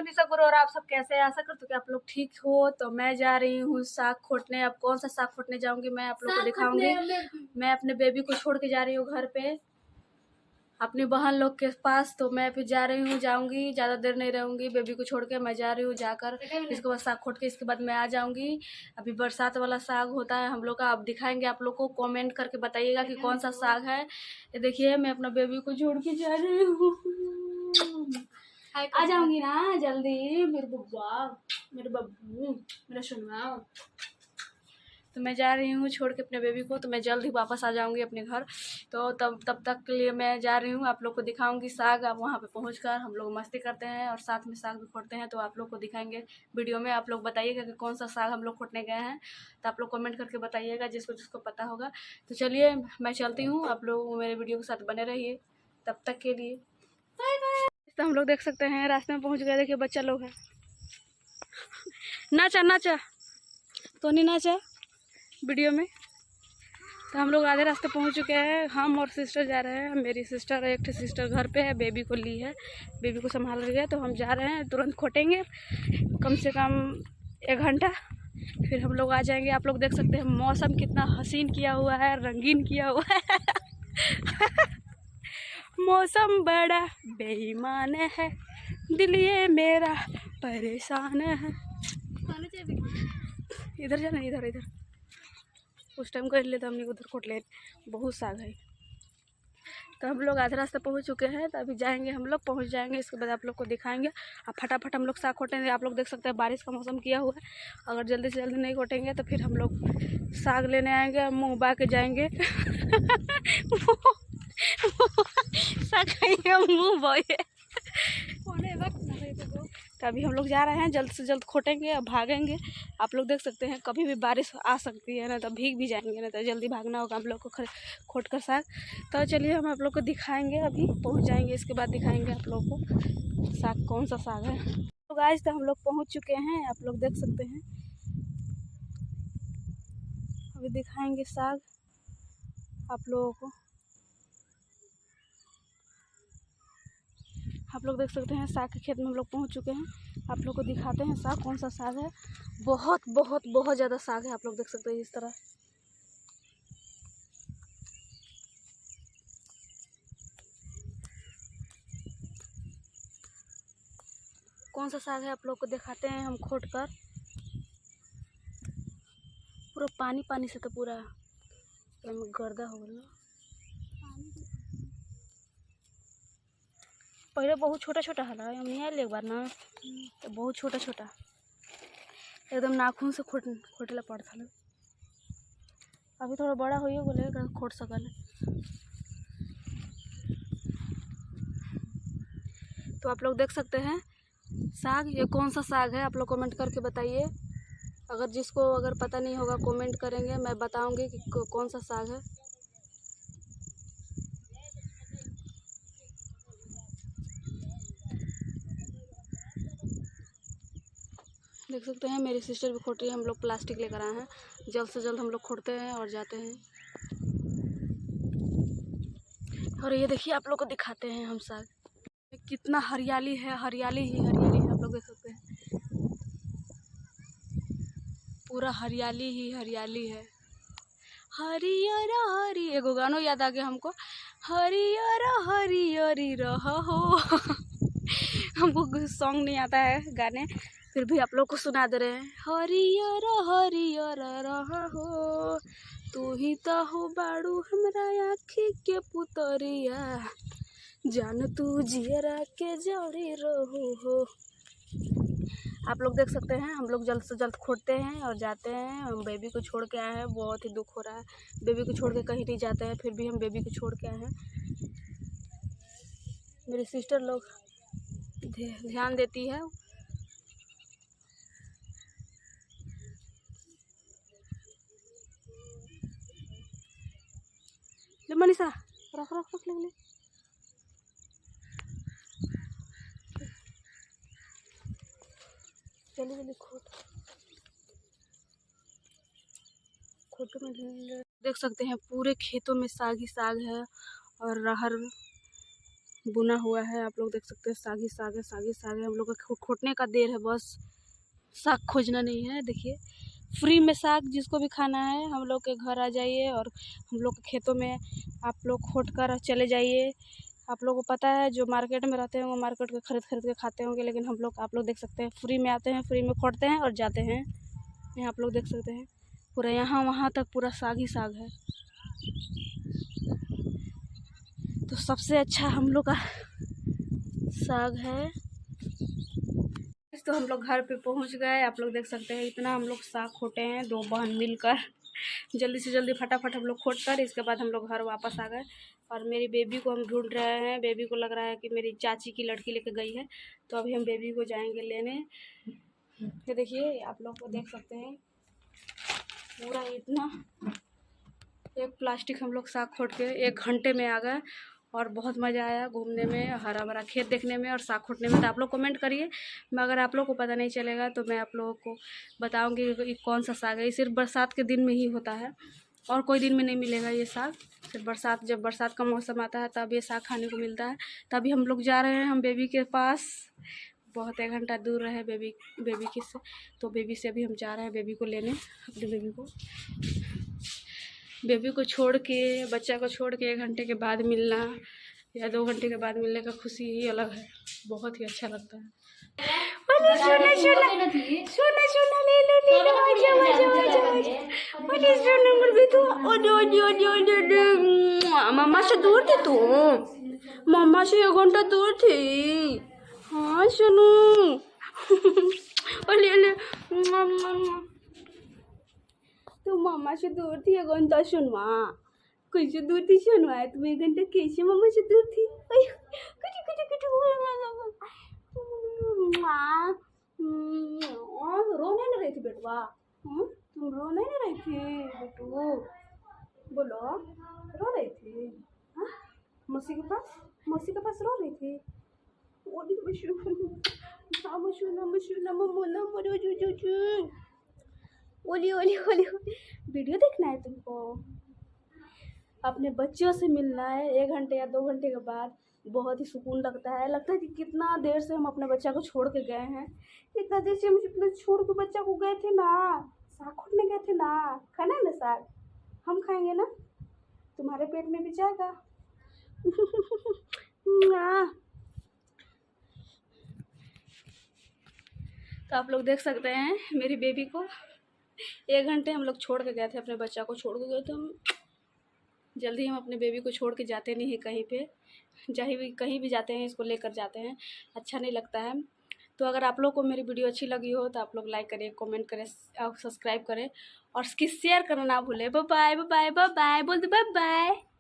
मनीषा गुरु और आप सब कैसे हैं? आशा करती हूँ कि आप लोग ठीक हो। तो मैं जा रही हूँ साग खोटने। अब कौन सा साग खोटने जाऊंगी मैं आप लोग को दिखाऊंगी। मैं अपने बेबी को छोड़ के जा रही हूँ घर पे अपनी बहन लोग के पास। तो मैं फिर जा रही हूँ, जाऊंगी, ज़्यादा देर नहीं रहूंगी। बेबी को छोड़ के मैं जा रही हूँ, जाकर इसके बाद साग खोट के इसके बाद मैं आ जाऊंगी। अभी बरसात वाला साग होता है हम लोग का, अब दिखाएंगे आप लोग को। कमेंट करके बताइएगा कि कौन सा साग है। ये देखिए मैं अपना बेबी को छोड़ के जा रही हूँ। आ जाऊंगी ना जल्दी मेरे बब्बा, मेरे बब्बू, मेरा सुनवा। तो मैं जा रही हूँ छोड़ के अपने बेबी को। तो मैं जल्द ही वापस आ जाऊंगी अपने घर। तो तब तक के लिए मैं जा रही हूँ, आप लोग को दिखाऊंगी साग। अब वहाँ पे पहुँचकर हम लोग मस्ती करते हैं और साथ में साग भी खोटते हैं। तो आप लोग को दिखाएंगे वीडियो में। आप लोग बताइएगा कि कौन सा साग हम लोग खोटने गए हैं। तो आप लोग कमेंट करके बताइएगा जिसको जिसको पता होगा। तो चलिए मैं चलती हूँ, आप लोग मेरे वीडियो के साथ बने रहिए तब तक के लिए। Bye bye. तो हम लोग देख सकते हैं रास्ते में पहुँच गए। देखिए बच्चा लोग है, नाचा नाचा तो नहीं नाचा वीडियो में। तो हम लोग आधे रास्ते पहुंच चुके हैं। हम और सिस्टर जा रहे हैं। मेरी सिस्टर, एक सिस्टर घर पे है, बेबी को ली है, बेबी को संभाल रही है। तो हम जा रहे हैं, तुरंत खोटेंगे कम से कम 1 घंटा, फिर हम लोग आ जाएंगे। आप लोग देख सकते हैं मौसम कितना हसीन किया हुआ है, रंगीन किया हुआ है। मौसम बड़ा बेईमान है, दिल ये मेरा परेशान है। इधर जाना, इधर इधर उस टाइम कर ले तो हमने उधर खोट ले, बहुत साग है। तो हम लोग आधे रास्ते पहुंच चुके हैं। तो अभी जाएंगे, हम लोग पहुंच जाएंगे, इसके बाद आप लोग को दिखाएंगे। अब फटाफट हम लोग साग खोटेंगे। आप लोग देख सकते हैं बारिश का मौसम किया हुआ है, अगर जल्दी से जल्दी नहीं खोटेंगे तो फिर हम लोग साग लेने आएंगे, मुँह बा के जाएंगे। साग खाएंगे मुँह बोए। तो अभी हम लोग जा रहे हैं, जल्द से जल्द खोटेंगे और भागेंगे। आप लोग देख सकते हैं कभी भी बारिश आ सकती है ना, तो भीग भी जाएंगे ना, तो जल्दी भागना होगा हम लोग को खोट कर साग। तो चलिए हम आप लोग को दिखाएंगे, अभी पहुंच जाएंगे, इसके बाद दिखाएंगे आप लोग को साग कौन सा साग है। तो गाइस तो हम लोग पहुँच चुके हैं, आप लोग देख सकते हैं। अभी दिखाएंगे साग आप लोगों को। आप लोग देख सकते हैं साग के खेत में हम लोग पहुंच चुके हैं। आप लोग को दिखाते हैं साग कौन सा साग है। बहुत बहुत बहुत ज़्यादा साग है, आप लोग देख सकते हैं इस तरह। कौन सा साग है आप लोग को दिखाते हैं हम खोट कर। पूरा पानी पानी से तो पूरा गर्दा हो गया। पहले बहुत छोटा छोटा हला, हम नहीं आए एक बार ना, तो बहुत छोटा छोटा एकदम नाखून से खोटेला पड़ता। अभी थोड़ा बड़ा हो बोले खोट सकल। तो आप लोग देख सकते हैं साग, ये कौन सा साग है आप लोग कमेंट करके बताइए। अगर जिसको अगर पता नहीं होगा कमेंट करेंगे, मैं बताऊंगी कि कौन सा साग है। देख सकते हैं मेरी सिस्टर भी खोट रही है। हम लोग प्लास्टिक लेकर आए हैं, जल्द से जल्द हम लोग खोटते हैं और जाते हैं। और ये देखिए आप लोग को दिखाते हैं हम साग, कितना हरियाली है, हरियाली ही हरियाली है। आप लोग देख सकते हैं पूरा हरियाली ही हरियाली है। हरियर हरी, एगो गानो याद आ गया हमको, हरियर हरियरी रहा हो। हमको सॉन्ग नहीं आता है गाने, फिर भी आप लोग को सुना दे रहे हैं। हरियर हरियर रहा हो, तू ही तो हो बाड़ू हमरा आँखी के पुतरिया, जान तू जियरा के जड़ी रहू हो। आप लोग देख सकते हैं हम लोग जल्द से जल्द खोटते हैं और जाते हैं। हम बेबी को छोड़ के आए हैं, बहुत ही दुख हो रहा है। बेबी को छोड़ के कहीं नहीं जाते हैं, फिर भी हम बेबी को छोड़ के आए हैं। मेरी सिस्टर लोग ध्यान देती है। ले मनीषा रख रख रख ले। जल्दी जल्दी खोटो में देख सकते हैं पूरे खेतों में साग ही साग है और रहर बुना हुआ है। आप लोग देख सकते हैं साग ही साग है, साग ही साग है। हम लोग का खोटने का देर है, बस साग खोजना नहीं है। देखिए फ्री में साग जिसको भी खाना है हम लोग के घर आ जाइए और हम लोग के खेतों में आप लोग खोट कर चले जाइए। आप लोगों को पता है जो मार्केट में रहते हैं वो मार्केट के खरीद के खाते होंगे, लेकिन हम लोग आप लोग देख सकते हैं फ्री में आते हैं, फ्री में खोटते हैं और जाते हैं। यहाँ आप लोग देख सकते हैं पूरा यहाँ वहाँ तक पूरा साग ही साग है। तो सबसे अच्छा हम लोग का साग है। तो हम लोग घर पे पहुंच गए। आप लोग देख सकते हैं इतना हम लोग साग खोटे हैं, 2 बहन मिलकर। जल्दी से जल्दी फटाफट हम लोग खोट कर इसके बाद हम लोग घर वापस आ गए। और मेरी बेबी को हम ढूंढ रहे हैं। बेबी को लग रहा है कि मेरी चाची की लड़की लेके गई है, तो अभी हम बेबी को जाएंगे लेने। ये देखिए आप लोग को देख सकते हैं पूरा इतना एक प्लास्टिक हम लोग साग खोट के 1 घंटे में आ गए और बहुत मज़ा आया घूमने में, हरा भरा खेत देखने में और साग खोटने में। तो आप लोग कमेंट करिए, अगर आप लोग को पता नहीं चलेगा तो मैं आप लोगों को बताऊंगी कि कौन सा साग है। ये सिर्फ बरसात के दिन में ही होता है और कोई दिन में नहीं मिलेगा ये साग। सिर्फ बरसात, जब बरसात का मौसम आता है तब ये साग खाने को मिलता है। तभी हम लोग जा रहे हैं हम बेबी के पास। बहुत 1 घंटा दूर रहे बेबी की से, तो बेबी से अभी हम जा रहे हैं बेबी को लेने, अपनी बेबी को छोड़ के, बच्चा को छोड़ के 1 घंटे के बाद मिलना या 2 घंटे के बाद मिलने का खुशी ही अलग है, बहुत ही अच्छा लगता है। मम्मा से दूर थी तू, मम्मा से 1 घंटा दूर थी। हाँ सुनू तो मम्मा से दूर थी 1 घंटा। सुनवा कैसे दूर थी सुनवा, तुम 1 घंटा कैसे मम्मा से दूर थी? रो नहीं रही थी बेटवा, तुम रो नहीं रही थी बेटू? बोलो रो रही थी? मौसी के पास रो रही थी? वीडियो देखना है तुमको, अपने बच्चों से मिलना है 1 घंटे या 2 घंटे के बाद। बहुत ही सुकून लगता है कि कितना देर से हम अपने बच्चा को छोड़ के गए हैं। इतना देर से हम अपने छोड़ के बच्चा को गए थे ना, साग खोटने गए थे ना। खाना है ना साग, हम खाएंगे ना, तुम्हारे पेट में भी जाएगा। तो आप लोग देख सकते हैं मेरी बेबी को 1 घंटे हम लोग छोड़ के गए थे, अपने बच्चा को छोड़ के गए थे हम। जल्दी हम अपने बेबी को छोड़ के जाते नहीं हैं कहीं पे, कहीं भी जाते हैं इसको लेकर जाते हैं, अच्छा नहीं लगता है। तो अगर आप लोग को मेरी वीडियो अच्छी लगी हो तो आप लोग लाइक करें, कमेंट करें और सब्सक्राइब करें और इसकी शेयर करना ना भूलें। बाय बाय बाय बाय, बोल दो बाय बाय।